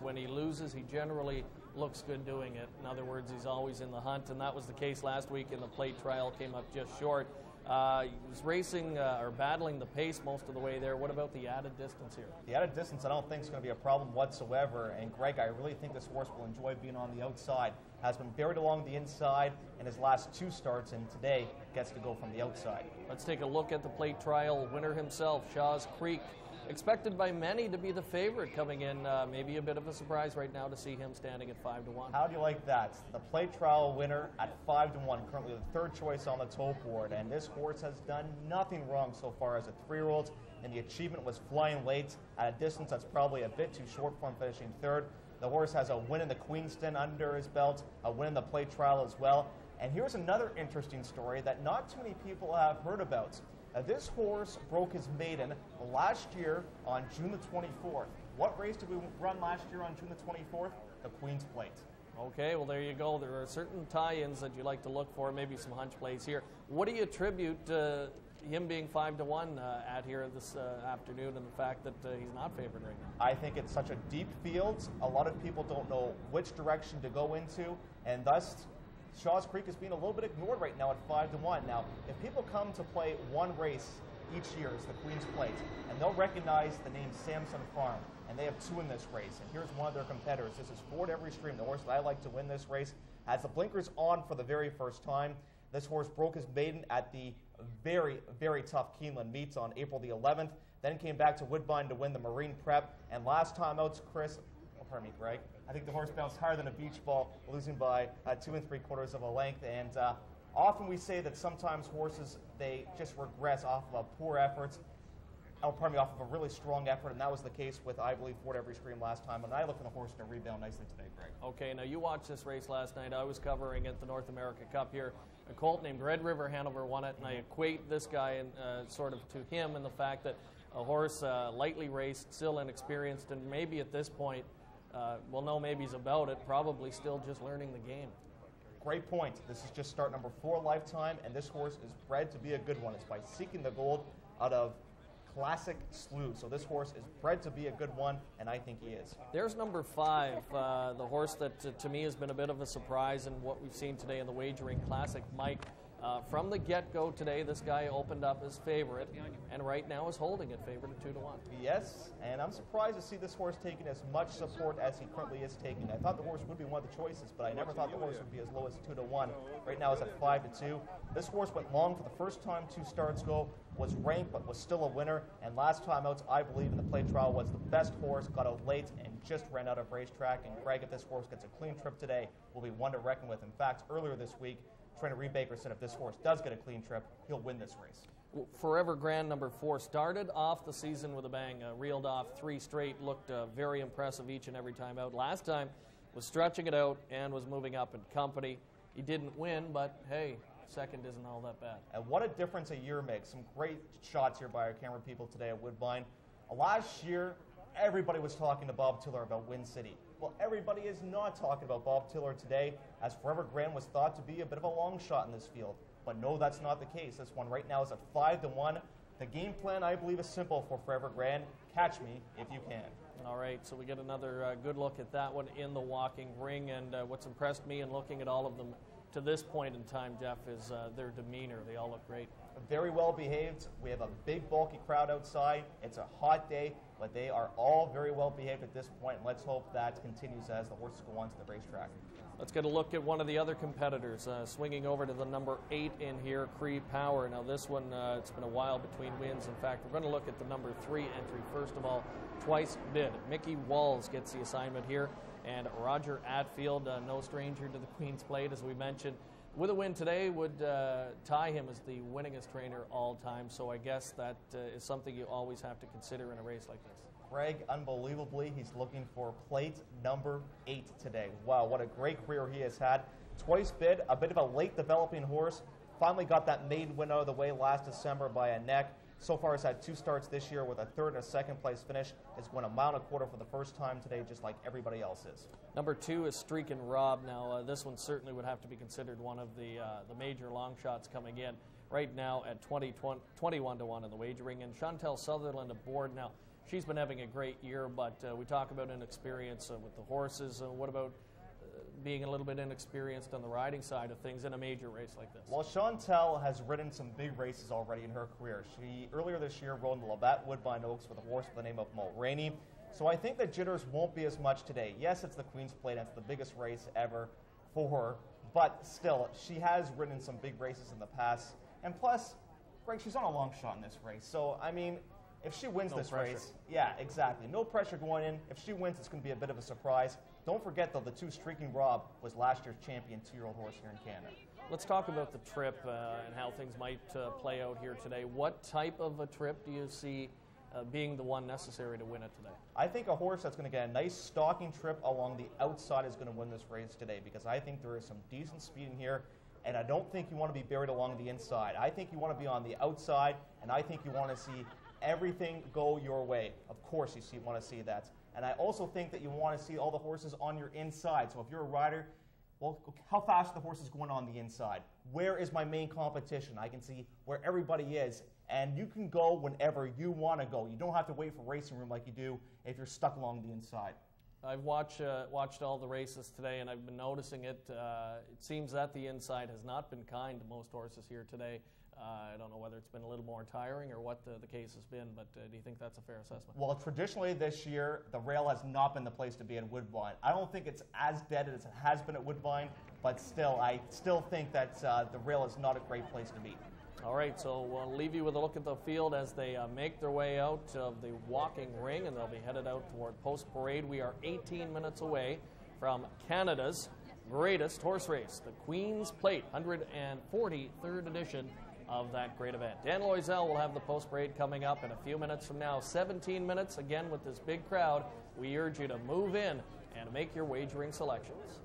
When he loses, he generally looks good doing it. In other words, he's always in the hunt, and that was the case last week in the plate trial. Came up just short. He was racing or battling the pace most of the way there. What about the added distance here? The added distance I don't think is going to be a problem whatsoever. And Greg, I really think this horse will enjoy being on the outside. Has been buried along the inside in his last 2 starts, and today gets to go from the outside. Let's take a look at the plate trial winner himself, Shaw's Creek. Expected by many to be the favorite coming in. Maybe a bit of a surprise right now to see him standing at 5-1. How do you like that? The plate trial winner at 5-1, currently the 3rd choice on the tote board. And this horse has done nothing wrong so far as a 3-year-old. And the achievement was flying late at a distance that's probably a bit too short for him, finishing 3rd. The horse has a win in the Queenston under his belt, a win in the plate trial as well. And here's another interesting story that not too many people have heard about. This horse broke his maiden last year on June the 24th. What race did we run last year on June the 24th? The Queen's Plate. Okay, well, there you go. There are certain tie-ins that you like to look for, maybe some hunch plays here. What do you attribute him being 5-1 at here this afternoon, and the fact that he's not favored right now? I think it's such a deep field. A lot of people don't know which direction to go into, and thus Shaw's Creek is being a little bit ignored right now at 5-1. Now, if people come to play one race each year, it's the Queen's Plate, and they'll recognize the name Samson Farm, and they have 2 in this race. And here's one of their competitors. This is Forward Every Stream, the horse that I like to win this race. Has the blinkers on for the very first time. This horse broke his maiden at the very, very tough Keeneland meets on April the 11th. Then came back to Woodbine to win the Marine Prep. And last time out, Greg, I think the horse bounced higher than a beach ball, losing by 2 3/4 of a length. And often we say that sometimes horses, they just regress off of a poor effort, off of a really strong effort, and that was the case with, I believe, Forward Every Stream last time. And I look for the horse to rebound nicely today, Greg. Okay, now you watched this race last night. I was covering at the North America Cup here. A colt named Red River Hanover won it, and I equate this guy sort of to him in the fact that a horse lightly raced, still inexperienced, and maybe at this point, well, no, maybe he's about it, probably still just learning the game. Great point. This is just start number 4 lifetime, and this horse is bred to be a good one. It's by Seeking the Gold out of Classic Slew. So this horse is bred to be a good one, and I think he is. There's number 5, the horse that to me has been a bit of a surprise in what we've seen today in the Wagering Classic. Mike, from the get-go today, this guy opened up as favorite, and right now is holding it favorite at 2-1. Yes, and I'm surprised to see this horse taking as much support as he currently is taking. I thought the horse would be one of the choices, but I never thought the horse would be as low as 2-1. Right now it's at 5-2. This horse went long for the first time 2 starts ago, was ranked but was still a winner, and last time out, I believe, in the plate trial was the best horse, got out late and just ran out of racetrack. And Greg, if this horse gets a clean trip today, will be one to reckon with. In fact, earlier this week, Trainer Reed Baker said if this horse does get a clean trip, he'll win this race. Forever Grand number 4 started off the season with a bang, reeled off 3 straight, looked very impressive each and every time out. Last time was stretching it out and was moving up in company. He didn't win, but hey, second isn't all that bad. And what a difference a year makes. Some great shots here by our camera people today at Woodbine. Last year, everybody was talking to Bob Tiller about Win City. Well, everybody is not talking about Bob Tiller today, as Forever Grand was thought to be a bit of a long shot in this field. But no, that's not the case. This one right now is at 5-1. The game plan, I believe, is simple for Forever Grand. Catch me if you can. All right, so we get another good look at that one in the walking ring. And what's impressed me in looking at all of them to this point in time, Jeff, is their demeanor. They all look great. Very well behaved. We have a big, bulky crowd outside. It's a hot day, but they are all very well behaved at this point. And let's hope that continues as the horses go on to the racetrack. Let's get a look at one of the other competitors, swinging over to the number 8 in here, Cree Power. Now this one, it's been a while between wins. In fact, we're going to look at the number 3 entry. First of all, Twice Bid. Mickey Walls gets the assignment here, and Roger Atfield, no stranger to the Queen's Plate, as we mentioned. With a win today would tie him as the winningest trainer all time, so I guess that is something you always have to consider in a race like this. Greg, unbelievably, he's looking for plate number 8 today. Wow, what a great career he has had. Twice Bid, a bit of a late developing horse, finally got that maiden win out of the way last December by a neck. So far, has had 2 starts this year with a 3rd and a 2nd place finish. Has won 1.25 miles for the first time today, just like everybody else is. Number 2 is Streakin' Rob. Now, this one certainly would have to be considered one of the major long shots coming in. Right now at 21-1 in the wagering, and Chantel Sutherland aboard. Now, she's been having a great year, but we talk about inexperience with the horses. What about being a little bit inexperienced on the riding side of things in a major race like this? Well, Chantel has ridden some big races already in her career. She, earlier this year, rode in the Labatt Woodbine Oaks with a horse by the name of Mulroney. So I think the jitters won't be as much today. Yes, it's the Queen's Plate, and it's the biggest race ever for her, but still, she has ridden some big races in the past. And plus, Greg, she's on a long shot in this race. So, I mean, if she wins this race, yeah, exactly. No pressure going in. If she wins, it's going to be a bit of a surprise. Don't forget, though, the 2 Streaking Rob was last year's champion 2-year-old horse here in Canada. Let's talk about the trip and how things might play out here today. What type of a trip do you see being the one necessary to win it today? I think a horse that's going to get a nice stalking trip along the outside is going to win this race today, because I think there is some decent speed in here, and I don't think you want to be buried along the inside. I think you want to be on the outside, and I think you want to see everything go your way. Of course you want to see that. And I also think that you want to see all the horses on your inside. So if you're a rider, well, how fast are the horses going on the inside? Where is my main competition? I can see where everybody is. And you can go whenever you want to go. You don't have to wait for racing room like you do if you're stuck along the inside. I've watched all the races today, and I've been noticing it. It seems that the inside has not been kind to most horses here today. I don't know whether it's been a little more tiring or what the case has been, but do you think that's a fair assessment? Well, traditionally this year, the rail has not been the place to be in Woodbine. I don't think it's as dead as it has been at Woodbine, but still, I still think that the rail is not a great place to be. All right, so we'll leave you with a look at the field as they make their way out of the walking ring, and they'll be headed out toward Post Parade. We are 18 minutes away from Canada's greatest horse race, the Queen's Plate, 143rd edition of that great event. Dan Loiselle will have the Post Parade coming up in a few minutes from now. 17 minutes, again, with this big crowd. We urge you to move in and make your wagering selections.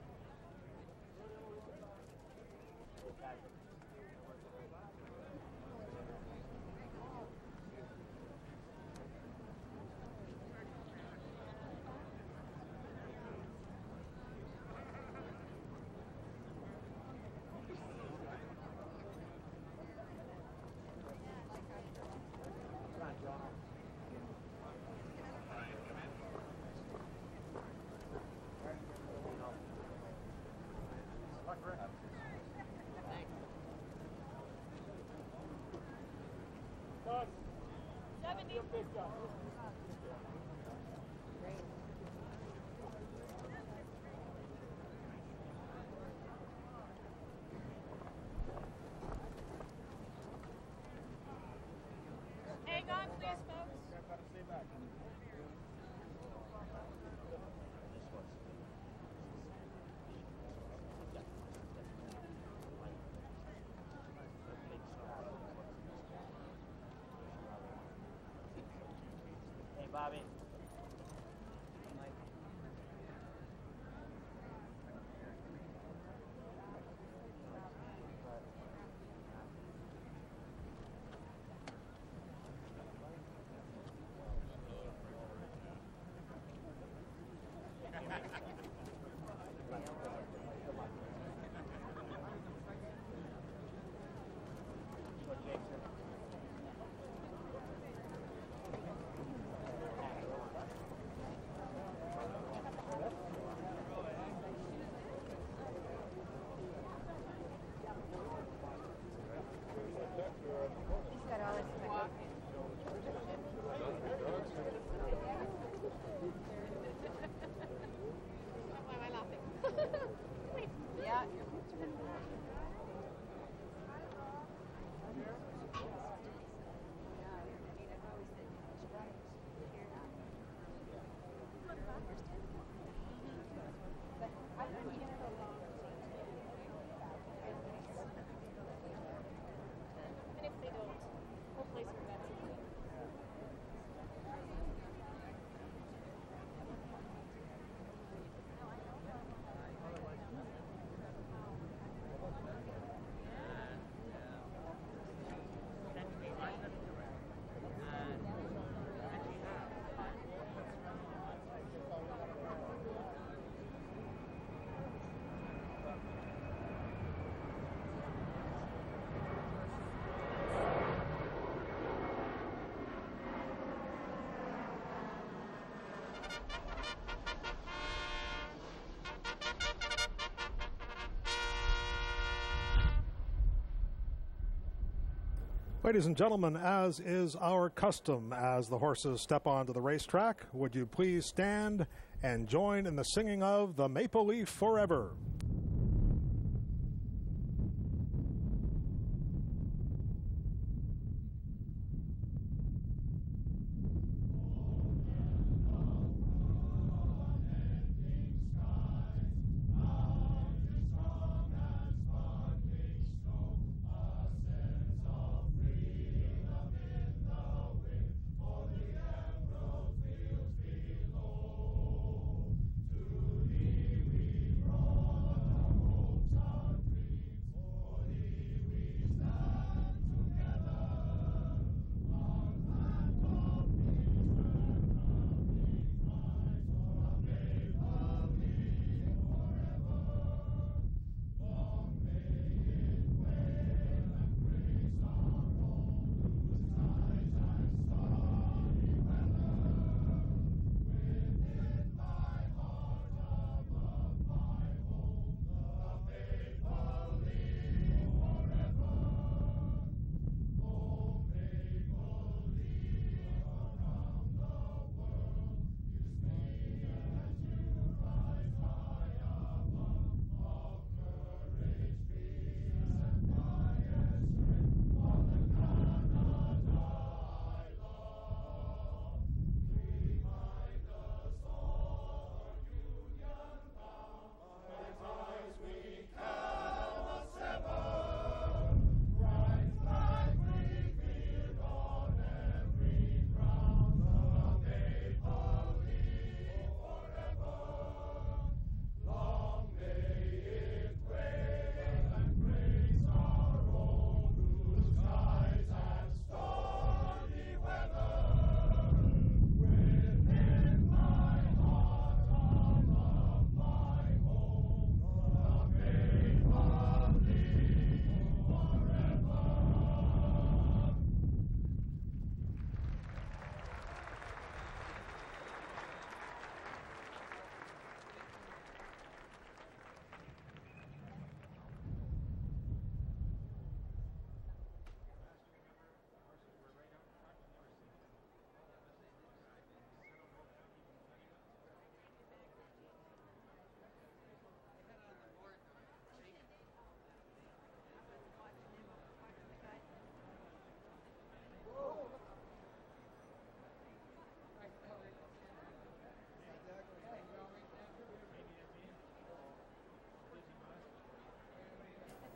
Hang on, please, folks. Hey, Bobby. Ladies and gentlemen, as is our custom, as the horses step onto the racetrack, would you please stand and join in the singing of the Maple Leaf Forever?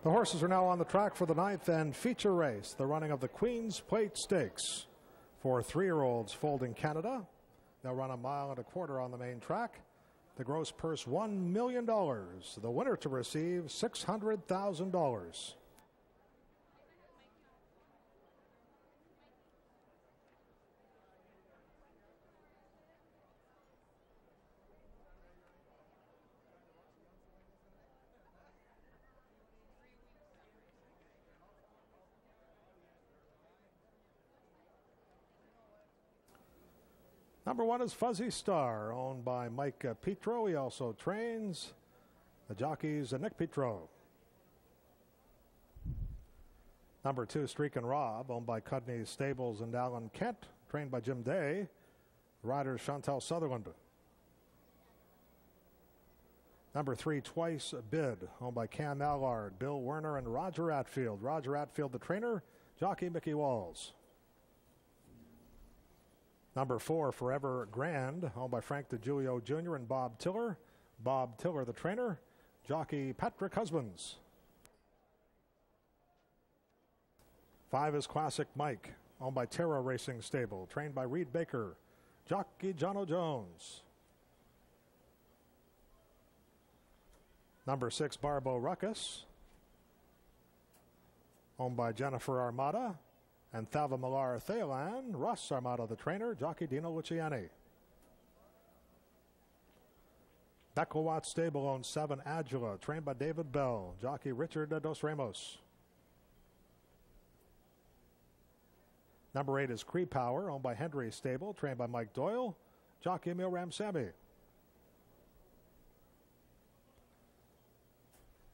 The horses are now on the track for the 9th and feature race, the running of the Queen's Plate Stakes. For 3-year-olds folding Canada, they'll run 1.25 miles on the main track. The gross purse $1 million. The winner to receive $600,000. Number 1 is Fuzzy Star, owned by Mike Petro. He also trains the jockeys Nick Petro. Number 2, Streak and Rob, owned by Cudney Stables and Alan Kent, trained by Jim Day. Riders Chantal Sutherland. Number 3, Twice Bid, owned by Cam Allard, Bill Werner, and Roger Atfield. Roger Atfield, the trainer, jockey Mickey Walls. Number 4, Forever Grand, owned by Frank DiGiulio Jr. and Bob Tiller. Bob Tiller, the trainer, jockey Patrick Husbands. 5 is Classic Mike, owned by Terra Racing Stable, trained by Reed Baker, jockey Jono Jones. Number 6, Barbo Ruckus, owned by Jennifer Armada and Thava Millar Thailand. Ross Armada, the trainer, jockey Dino Luciani. Beckelwatt Stable owns 7, Adula, trained by David Bell, jockey Richard Dos Ramos. Number 8 is Cree Power, owned by Hendry Stable, trained by Mike Doyle, jockey Emil Ramsamy.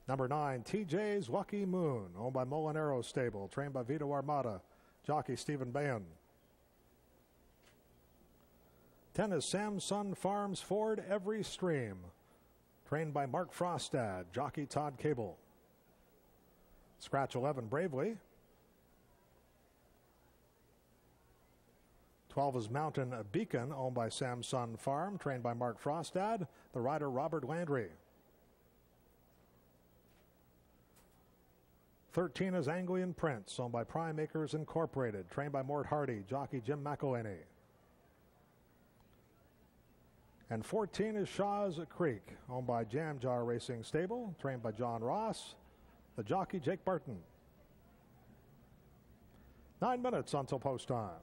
Number 9, TJ's Lucky Moon, owned by Molinaro Stable, trained by Vito Armada, jockey Stephen Bahen. 10 is Samson Farms Ford Every Stream, trained by Mark Frostad, jockey Todd Cable. Scratch 11, Bravely. 12 is Mountain Beacon, owned by Samson Farm, trained by Mark Frostad, the rider Robert Landry. 13 is Anglian Prince, owned by Prime Acres Incorporated, trained by Mort Hardy, jockey Jim McElhaney. And 14 is Shaw's Creek, owned by Jam Jar Racing Stable, trained by John Ross, the jockey Jake Barton. 9 minutes until post time.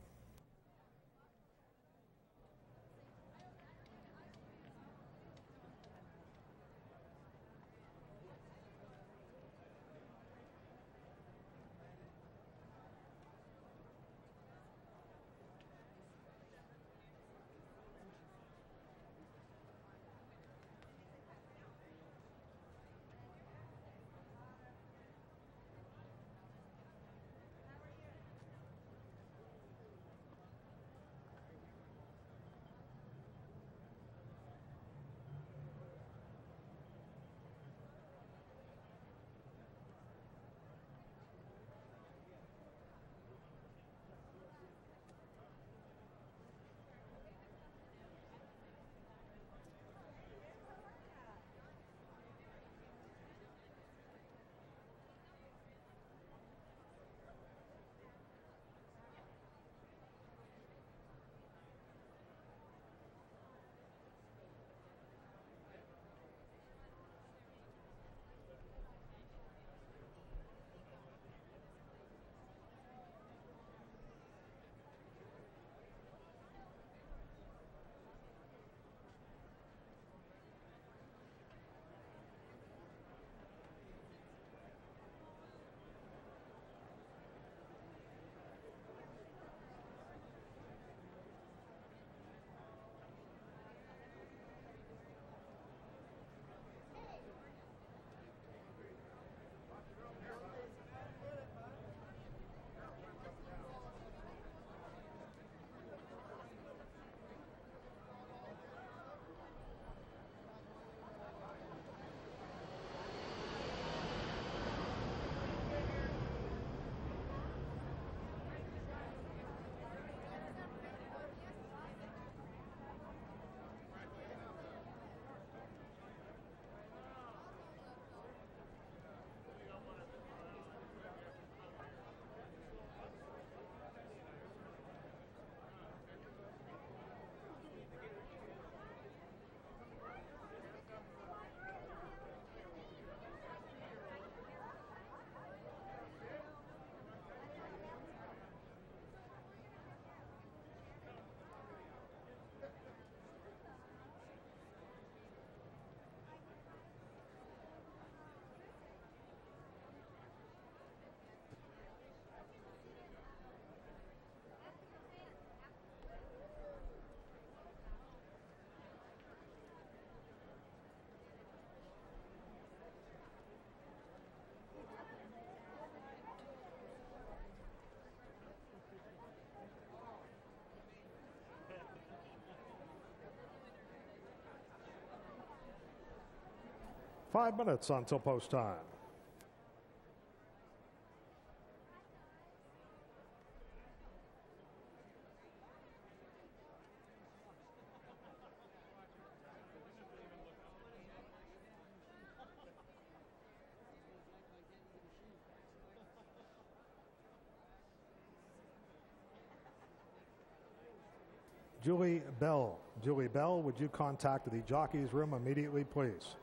Five minutes until post time. Julie Bell. Julie Bell, would you contact the jockey's room immediately, please?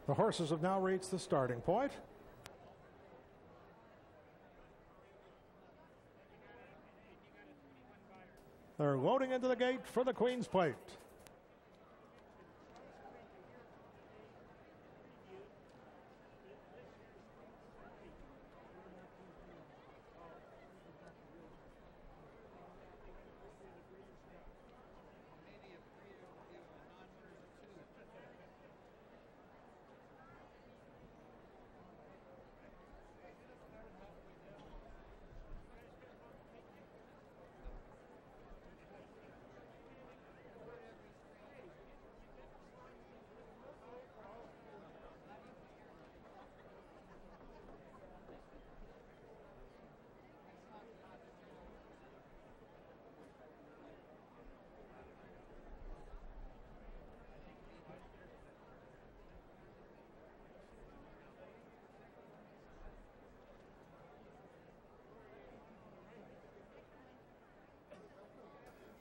The horses have now reached the starting point. They're loading into the gate for the Queen's Plate.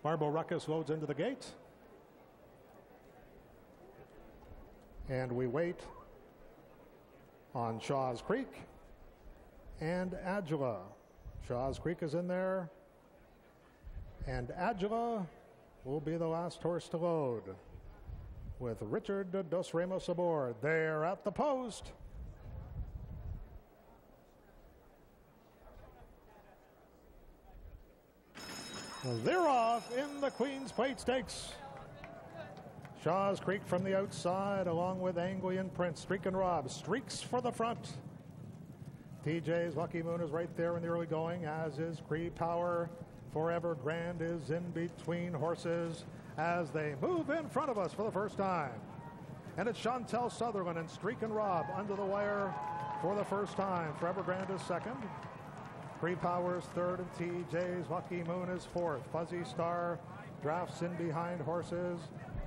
Barbo Ruckus loads into the gate. And we wait on Shaw's Creek and Agila. Shaw's Creek is in there. And Agila will be the last horse to load with Richard Dos Ramos aboard. They're at the post. They're off in the Queen's Plate Stakes. Shaw's Creek from the outside, along with Anglian Prince. Streak and Rob streaks for the front. TJ's Lucky Moon is right there in the early going, as is Cree Power. Forever Grand is in between horses as they move in front of us for the first time. And it's Chantel Sutherland and Streak and Rob under the wire for the first time. Forever Grand is second. Cree Power's third, and TJ's Lucky Moon is fourth. Fuzzy Star drafts in behind horses.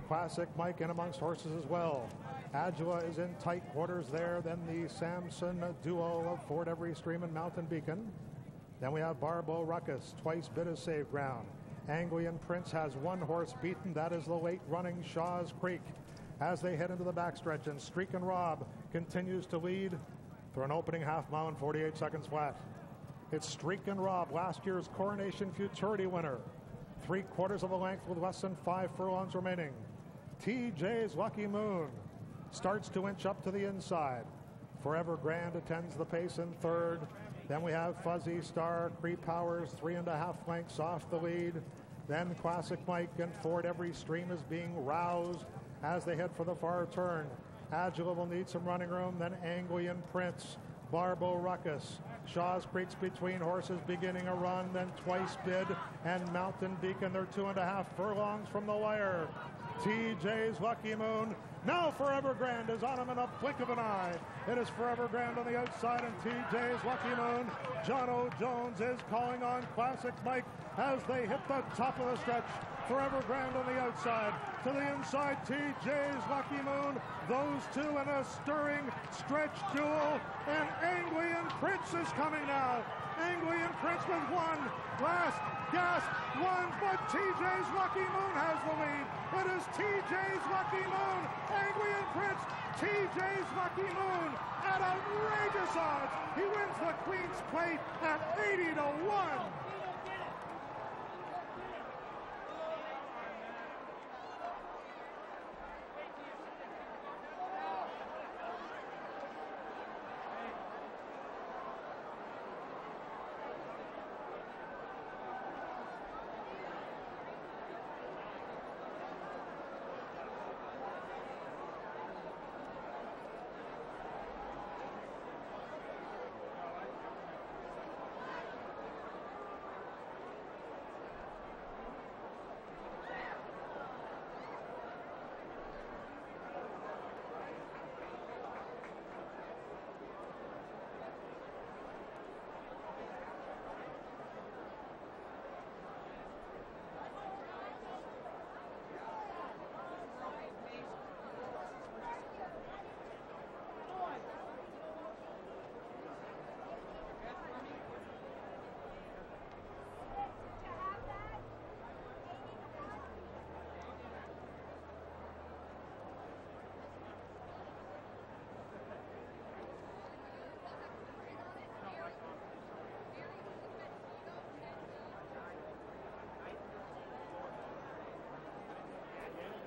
Classic Mike in amongst horses as well. Agila is in tight quarters there. Then the Samson duo of Ford Every Stream and Mountain Beacon. Then we have Barbo Ruckus. Twice Bid is saved ground. Anglian Prince has one horse beaten. That is the late running Shaw's Creek. As they head into the backstretch, and Streak and Rob continues to lead through an opening half mile in 48 seconds flat. It's Streak and Rob, last year's Coronation Futurity winner. 3/4 of a length with less than 5 furlongs remaining. TJ's Lucky Moon starts to inch up to the inside. Forever Grand attends the pace in third. Then we have Fuzzy Star, Cree Powers 3.5 lengths off the lead. Then Classic Mike and Ford Every Stream is being roused as they head for the far turn. Agila will need some running room. Then Anglian Prince, Barbo Ruckus, Shaw's Creek's between horses beginning a run. Then Twice Bid and Mountain Beacon. They're 2.5 furlongs from the wire. TJ's Lucky Moon. Now Forever Grand is on him in a blink of an eye. It is Forever Grand on the outside and TJ's Lucky Moon. John O. Jones is calling on Classic Mike as they hit the top of the stretch. Forever Grand on the outside. To the inside, TJ's Lucky Moon. Those two in a stirring stretch duel. And Anglian Prince is coming now. Anglian Prince with one last gasp, one, but TJ's Lucky Moon has the lead. It is TJ's Lucky Moon. Anglian Prince, TJ's Lucky Moon at outrageous odds. He wins the Queen's Plate at 80-1.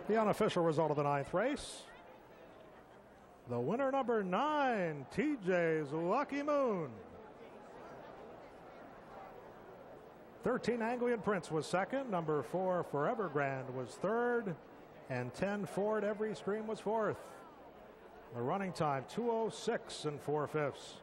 The unofficial result of the 9th race. The winner, number 9, TJ's Lucky Moon. 13, Anglian Prince was second. Number 4, Forever Grand was third. And 10, Ford Every Stream was fourth. The running time, 2:06 4/5.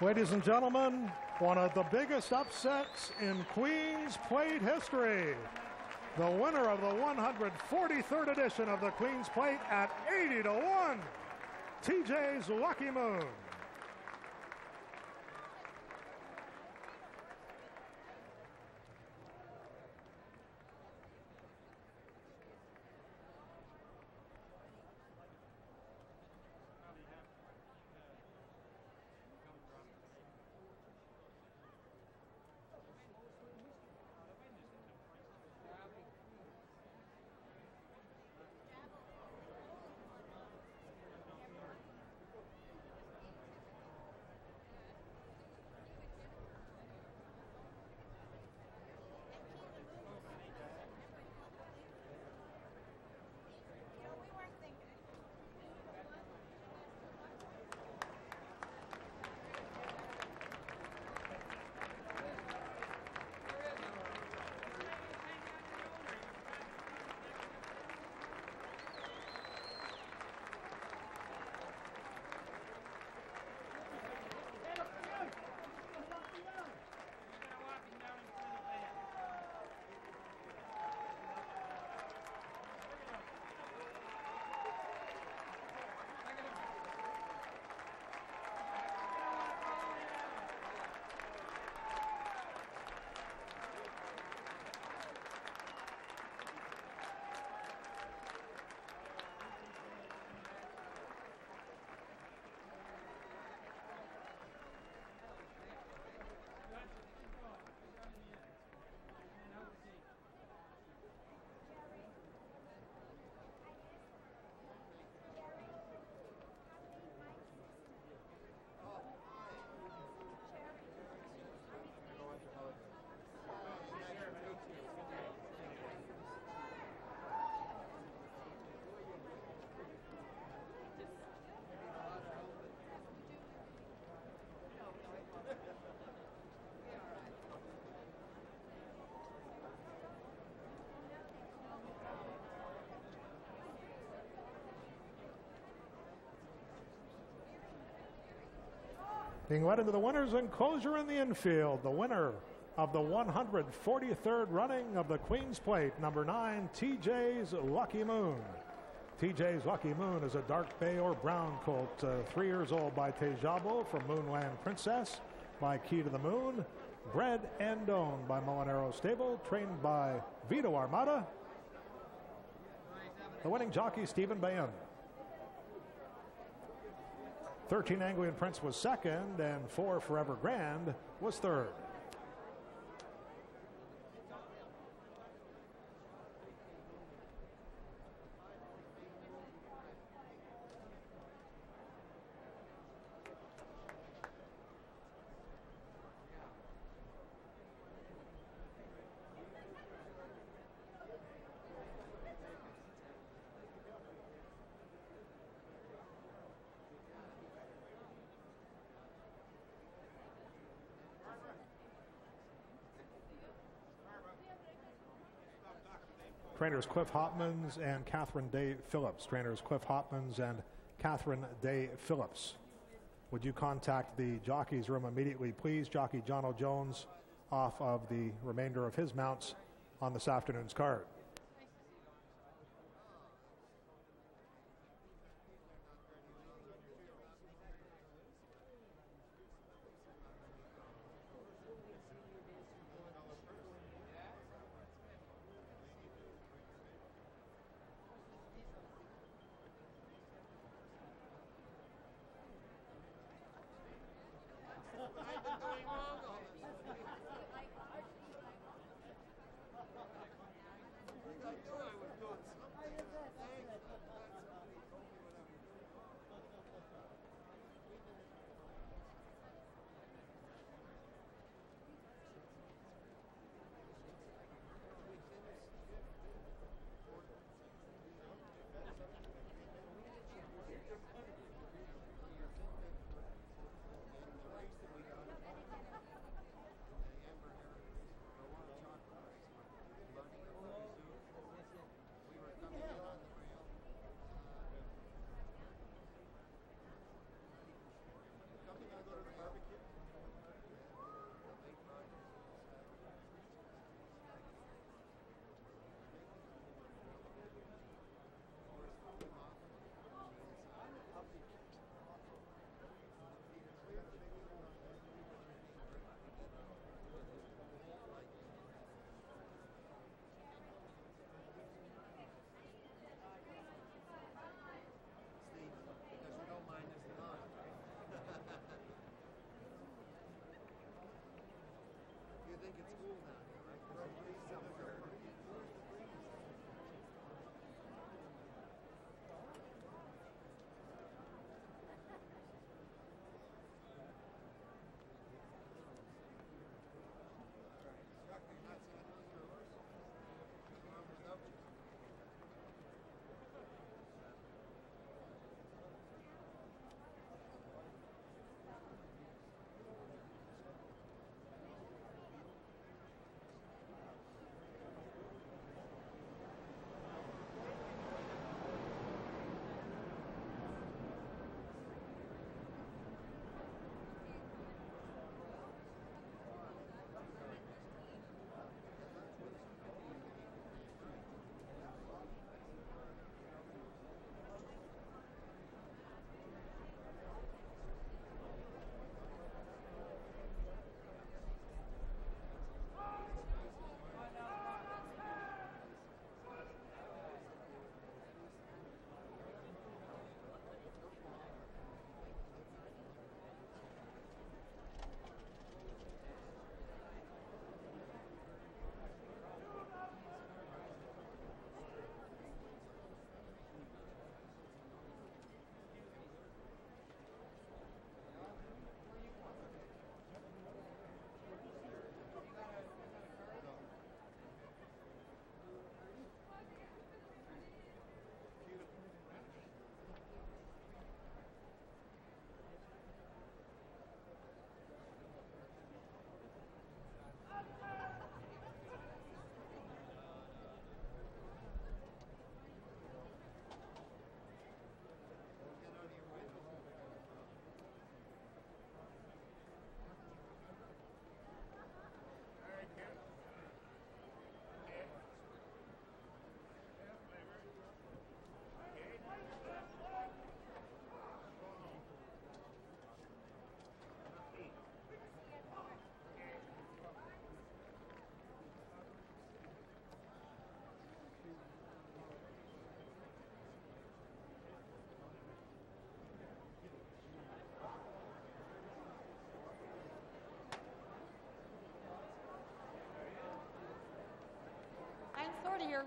Ladies and gentlemen, one of the biggest upsets in Queen's Plate history. The winner of the 143rd edition of the Queen's Plate at 80-1, TJ's Lucky Moon. Being led into the winner's enclosure in the infield, the winner of the 143rd running of the Queen's Plate, number 9, TJ's Lucky Moon. TJ's Lucky Moon is a dark bay or brown colt, 3 years old by Tejabo from Moonland Princess, by Key to the Moon, bred and owned by Molinaro Stable, trained by Vito Armada. The winning jockey, Stephen Bahen. 13 Anglian Prince was second, and 4 Forever Grand was third. Trainers Cliff Hopmans and Catherine Day Phillips. Trainers Cliff Hopmans and Catherine Day Phillips. Would you contact the jockey's room immediately, please? Jockey John O'Jones off of the remainder of his mounts on this afternoon's card.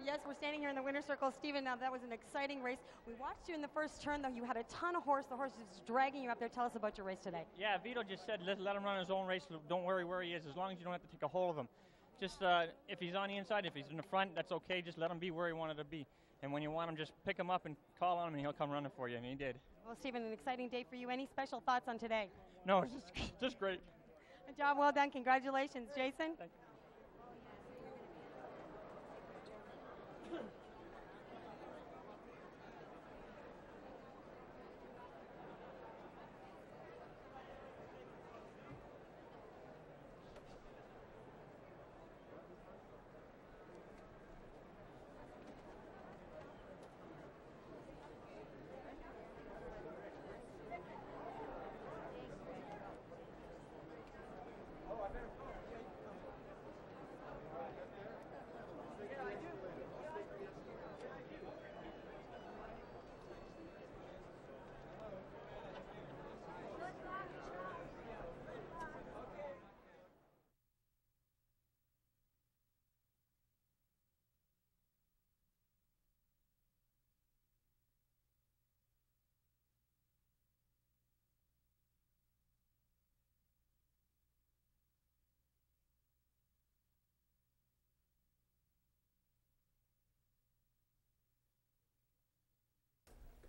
Yes, we're standing here in the winner's circle. Stephen, now that was an exciting race. We watched you in the first turn, though. You had a ton of horse. The horse was dragging you up there. Tell us about your race today. Yeah, Vito just said let him run his own race. Don't worry where he is, as long as you don't have to take a hold of him. Just if he's on the inside, if he's in the front, that's okay. Just let him be where he wanted to be. And when you want him, just pick him up and call on him, and he'll come running for you, and he did. Well, Stephen, an exciting day for you. Any special thoughts on today? No, it's just great. A job well done. Congratulations, Jason. Thank you.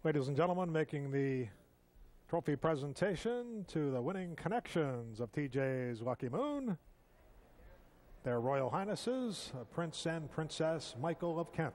Ladies and gentlemen, making the trophy presentation to the winning connections of TJ's Lucky Moon, their Royal Highnesses, Prince and Princess Michael of Kent.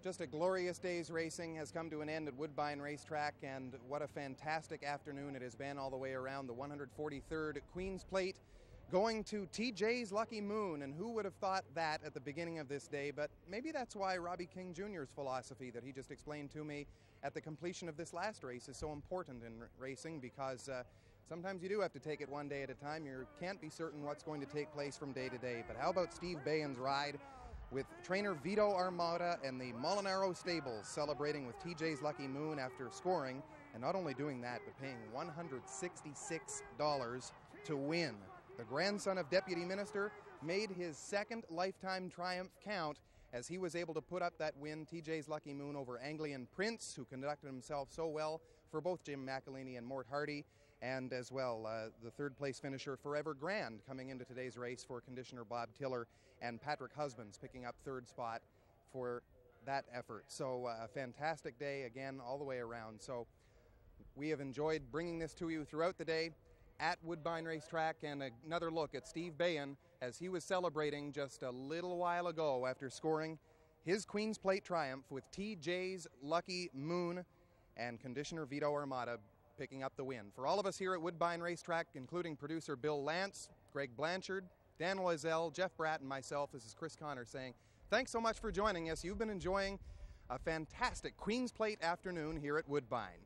Just a glorious day's racing has come to an end at Woodbine Racetrack, and what a fantastic afternoon it has been all the way around. The 143rd Queen's Plate going to TJ's Lucky Moon, and who would have thought that at the beginning of this day? But maybe that's why Robbie King Jr.'s philosophy that he just explained to me at the completion of this last race is so important in racing, because sometimes you do have to take it one day at a time. You can't be certain what's going to take place from day to day. But how about Steve Bahen's ride with trainer Vito Armada and the Molinaro Stables celebrating with TJ's Lucky Moon after scoring, and not only doing that, but paying $166 to win. The grandson of Deputy Minister made his second lifetime triumph count as he was able to put up that win, TJ's Lucky Moon, over Anglian Prince, who conducted himself so well for both Jim McElhaney and Mort Hardy, and as well the third place finisher Forever Grand coming into today's race for conditioner Bob Tiller, and Patrick Husbands picking up third spot for that effort. So a fantastic day again all the way around. So we have enjoyed bringing this to you throughout the day at Woodbine Racetrack, and another look at Steve Bahen as he was celebrating just a little while ago after scoring his Queen's Plate triumph with TJ's Lucky Moon, and conditioner Vito Armada picking up the win. For all of us here at Woodbine Racetrack, including producer Bill Lance, Greg Blanchard, Dan Loiselle, Jeff Bratt, and myself, this is Chris Connor saying thanks so much for joining us. You've been enjoying a fantastic Queen's Plate afternoon here at Woodbine.